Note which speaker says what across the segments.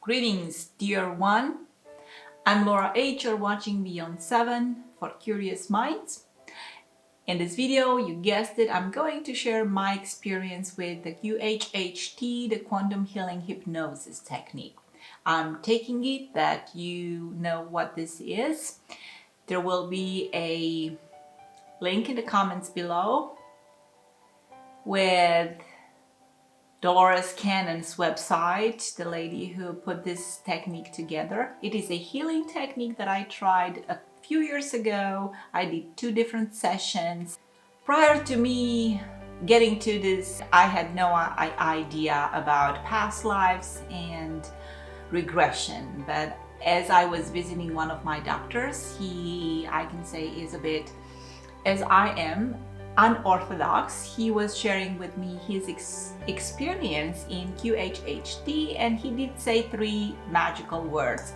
Speaker 1: Greetings, dear one. I'm Laura H. You're watching Beyond 7 for Curious Minds. In this video, you guessed it, I'm going to share my experience with the QHHT, the Quantum Healing Hypnosis Technique. I'm taking it that you know what this is. There will be a link in the comments below with Dolores Canon's website, the lady who put this technique together. It is a healing technique that I tried a few years ago. I did 2 different sessions. Prior to me getting to this, I had no idea about past lives and regression. But as I was visiting one of my doctors, I can say is a bit, as I am, unorthodox. He was sharing with me his experience in QHHT, and he did say 3 magical words: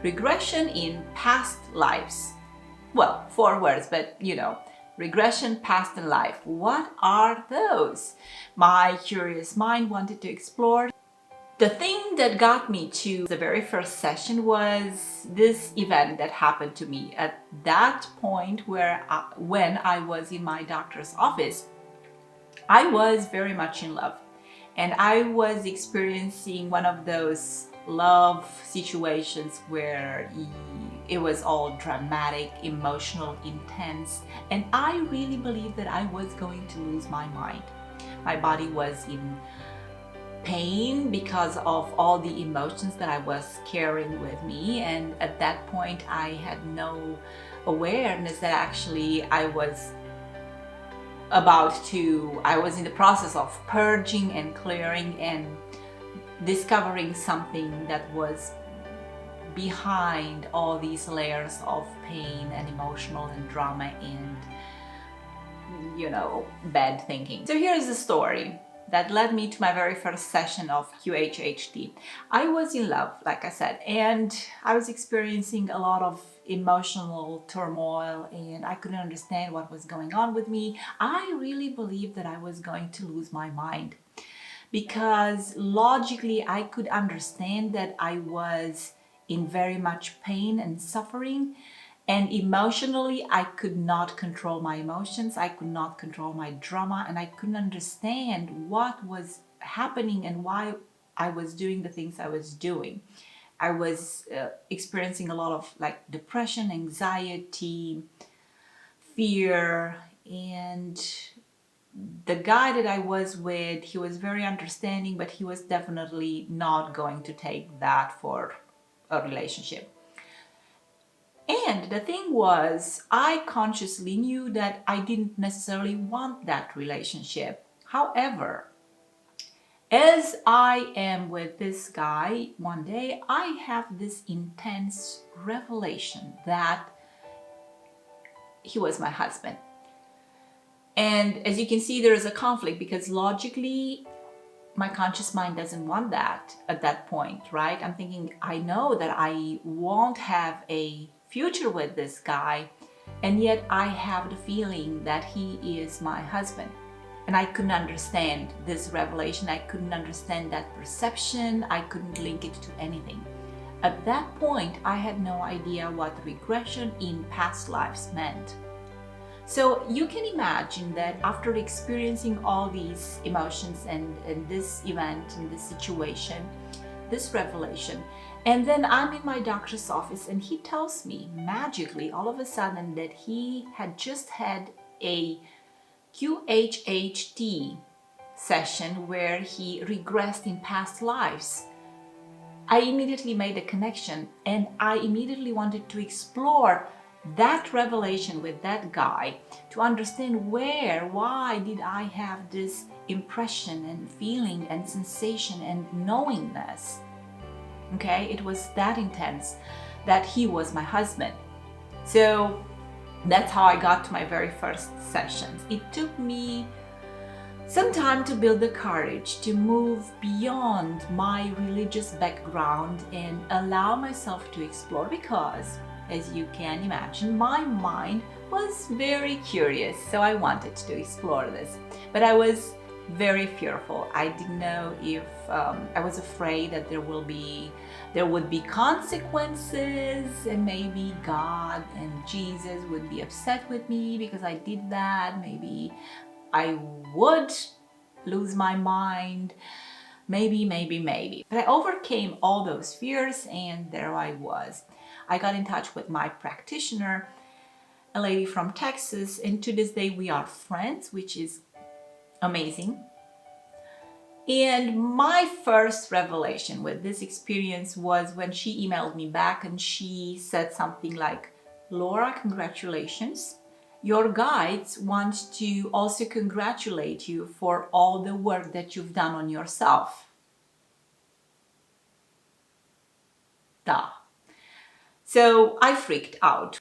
Speaker 1: regression in past lives. Well, 4 words, but you know, regression, past, and life. What are those? My curious mind wanted to explore. The thing that got me to the very first session was this event that happened to me at that point when I was in my doctor's office. I was very much in love, and I was experiencing one of those love situations where it was all dramatic, emotional, intense, and I really believed that I was going to lose my mind. My body was in pain because of all the emotions that I was carrying with me, and at that point I had no awareness that actually I was in the process of purging and clearing and discovering something that was behind all these layers of pain and emotional and drama and, you know, bad thinking. So here's the story that led me to my very first session of QHHT. I was in love, like I said, and I was experiencing a lot of emotional turmoil, and I couldn't understand what was going on with me. I really believed that I was going to lose my mind, because logically I could understand that I was in very much pain and suffering, and emotionally, I could not control my emotions, I could not control my drama, and I couldn't understand what was happening and why I was doing the things I was doing. I was experiencing a lot of depression, anxiety, fear, and the guy that I was with, he was very understanding, but he was definitely not going to take that for a relationship. And the thing was, I consciously knew that I didn't necessarily want that relationship. However, as I am with this guy, one day I have this intense revelation that he was my husband. And as you can see, there is a conflict, because logically, my conscious mind doesn't want that at that point, right? I'm thinking, I know that I won't have a future with this guy, and yet I have the feeling that he is my husband. And I couldn't understand this revelation. I couldn't understand that perception. I couldn't link it to anything. At that point, I had no idea what regression in past lives meant. So you can imagine that after experiencing all these emotions and this event and this situation, this revelation, and then I'm in my doctor's office and he tells me magically all of a sudden that he had just had a QHHT session where he regressed in past lives. I immediately made a connection, and I immediately wanted to explore that revelation with that guy to understand why did I have this impression and feeling and sensation and knowingness. Okay, it was that intense that he was my husband. So that's how I got to my very first sessions. It took me some time to build the courage to move beyond my religious background and allow myself to explore, because, as you can imagine, my mind was very curious, so I wanted to explore this. But I was very fearful. I didn't know if I was afraid that there would be consequences, and maybe God and Jesus would be upset with me because I did that. Maybe I would lose my mind. Maybe. But I overcame all those fears, and there I was. I got in touch with my practitioner, a lady from Texas, and to this day we are friends, which is amazing. And my first revelation with this experience was when she emailed me back and she said something like, "Laura, congratulations. Your guides want to also congratulate you for all the work that you've done on yourself." Duh. So I freaked out.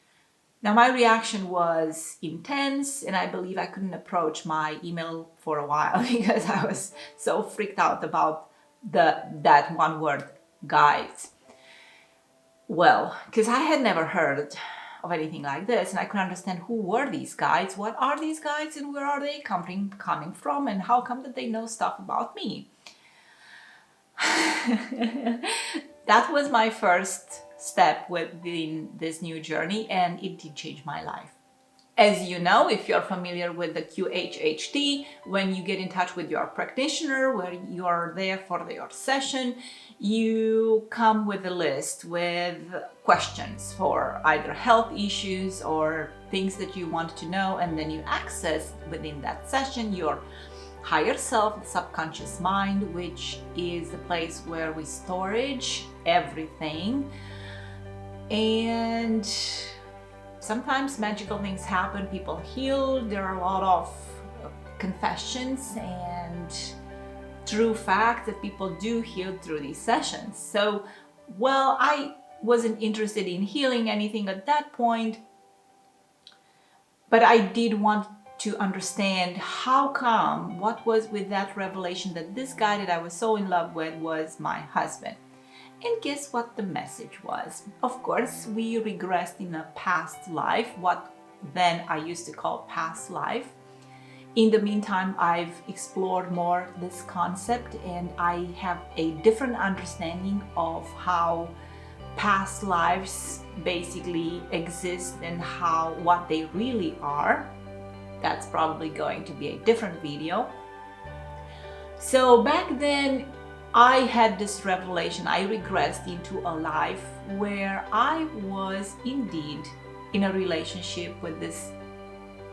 Speaker 1: Now my reaction was intense, and I believe I couldn't approach my email for a while because I was so freaked out about that one word, guides. Well, because I had never heard of anything like this, and I couldn't understand who were these guides, what are these guides, and where are they coming from, and how come that they know stuff about me. That was my first step within this new journey, and it did change my life. As you know, if you're familiar with the QHHT, when you get in touch with your practitioner, where you're there for your session, you come with a list with questions for either health issues or things that you want to know, and then you access within that session your higher self, the subconscious mind, which is the place where we storage everything. And sometimes magical things happen, people heal, there are a lot of confessions and true fact that people do heal through these sessions. So, well, I wasn't interested in healing anything at that point, but I did want to understand how come, what was with that revelation that this guy that I was so in love with was my husband. And guess what the message was? Of course, we regressed in a past life, what then I used to call past life. In the meantime, I've explored more this concept, and I have a different understanding of how past lives basically exist and what they really are. That's probably going to be a different video. So back then, I had this revelation. I regressed into a life where I was indeed in a relationship with this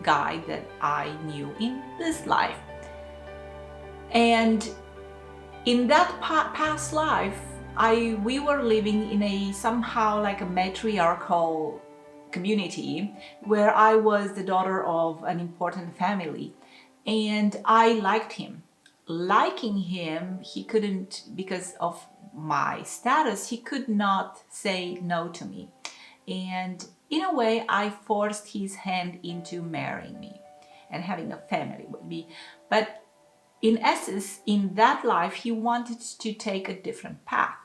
Speaker 1: guy that I knew in this life. And in that past life, we were living in a somehow like a matriarchal community where I was the daughter of an important family, and I liked him. Liking him, he couldn't, because of my status, he could not say no to me. And in a way, I forced his hand into marrying me and having a family with me. But in essence, in that life, he wanted to take a different path,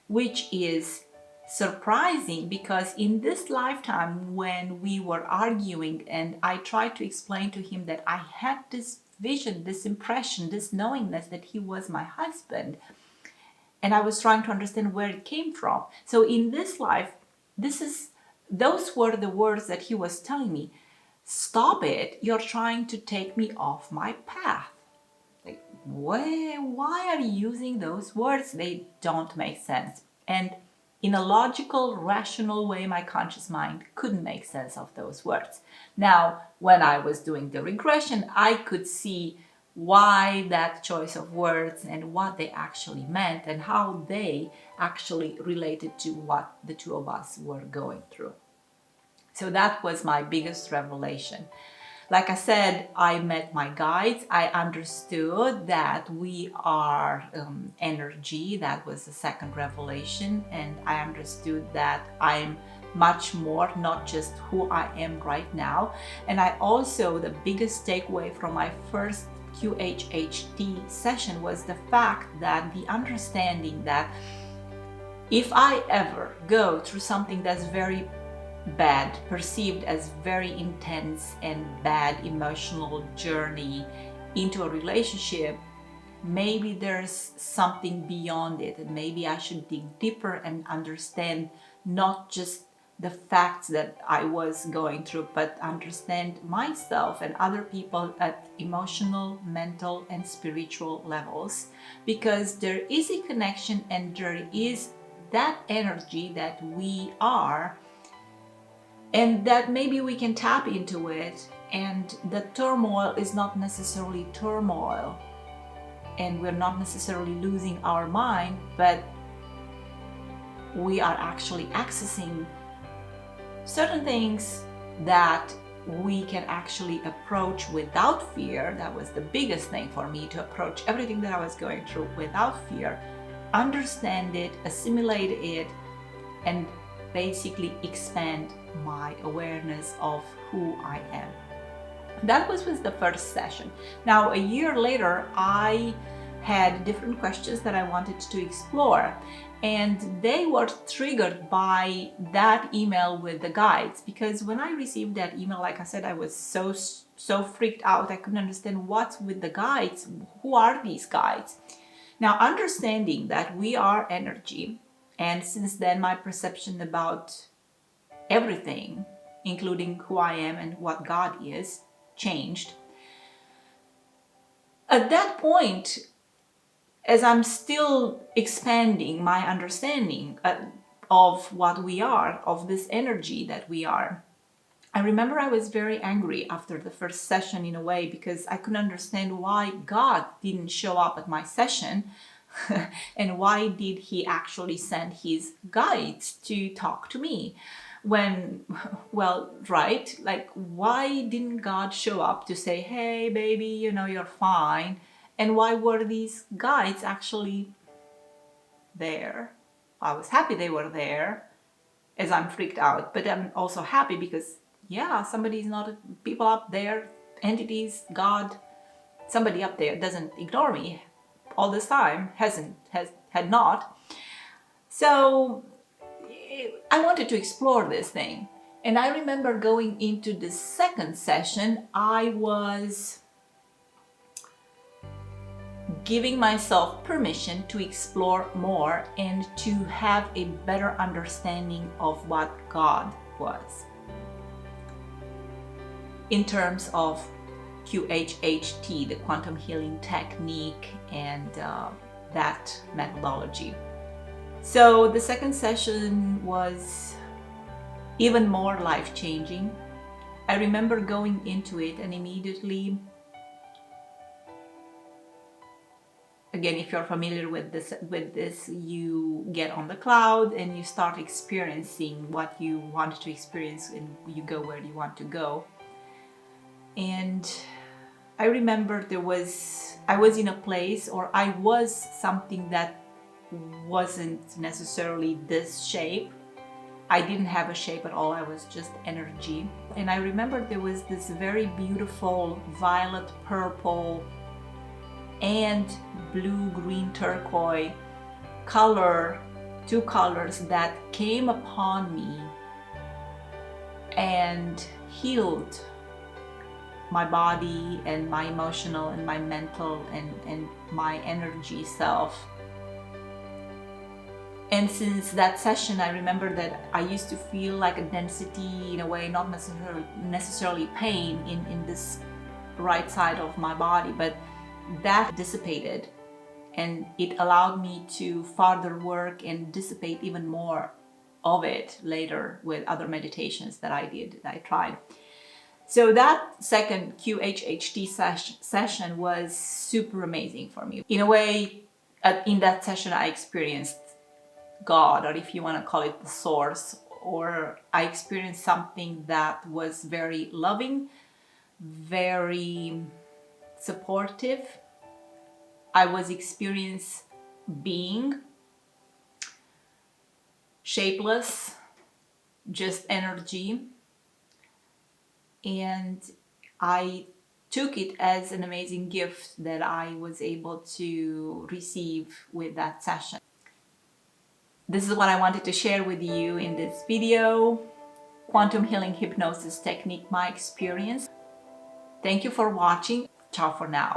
Speaker 1: which is surprising because in this lifetime, when we were arguing and I tried to explain to him that I had this vision, this impression, this knowingness that he was my husband, and I was trying to understand where it came from. So in this life, those were the words that he was telling me. Stop it, you're trying to take me off my path. Like, why are you using those words? They don't make sense. And in a logical, rational way, my conscious mind couldn't make sense of those words. Now, when I was doing the regression, I could see why that choice of words and what they actually meant and how they actually related to what the two of us were going through. So that was my biggest revelation. Like I said, I met my guides. I understood that we are energy. That was the second revelation. And I understood that I'm much more, not just who I am right now. And I also, the biggest takeaway from my first QHHT session was the fact that the understanding that if I ever go through something that's very perceived as very intense and bad emotional journey into a relationship, maybe there's something beyond it, and maybe I should dig deeper and understand not just the facts that I was going through, but understand myself and other people at emotional, mental, and spiritual levels, because there is a connection and there is that energy that we are, and that maybe we can tap into it, and the turmoil is not necessarily turmoil, and we're not necessarily losing our mind, but we are actually accessing certain things that we can actually approach without fear. That was the biggest thing for me, to approach everything that I was going through without fear, understand it, assimilate it, and basically expand my awareness of who I am. That was the first session. Now, a year later, I had different questions that I wanted to explore, and they were triggered by that email with the guides, because when I received that email, like I said, I was so freaked out. I couldn't understand what's with the guides. Who are these guides? Now, understanding that we are energy, and since then my perception about everything, including who I am and what God is, changed. At that point, as I'm still expanding my understanding of what we are, of this energy that we are, I remember I was very angry after the first session, in a way, because I couldn't understand why God didn't show up at my session and why did he actually send his guides to talk to me. When, well, right, like, why didn't God show up to say, hey baby, you know, you're fine? And why were these guides actually there? I was happy they were there, as I'm freaked out, but I'm also happy because, yeah, somebody's not, people up there, entities, God, somebody up there doesn't ignore me all this time, had not. So I wanted to explore this thing. And I remember going into the second session, I was giving myself permission to explore more and to have a better understanding of what God was in terms of QHHT, the quantum healing technique, and that methodology. So the second session was even more life-changing. I remember going into it and immediately, again, if you're familiar with this, you get on the cloud and you start experiencing what you want to experience, and you go where you want to go. And I remember I was in a place, or I was something that wasn't necessarily this shape. I didn't have a shape at all. I was just energy. And I remember there was this very beautiful violet, purple, and blue, green, turquoise color, two colors that came upon me and healed my body and my emotional and my mental and my energy self. And since that session, I remember that I used to feel like a density in a way, not necessarily pain in this right side of my body, but that dissipated, and it allowed me to further work and dissipate even more of it later with other meditations that I tried. So that second QHHT session was super amazing for me. In a way, in that session, I experienced God, or if you want to call it the source, or I experienced something that was very loving, very supportive. I was experiencing being shapeless, just energy, and I took it as an amazing gift that I was able to receive with that session. This is what I wanted to share with you in this video. Quantum Healing Hypnosis Technique, my experience. Thank you for watching. Ciao for now.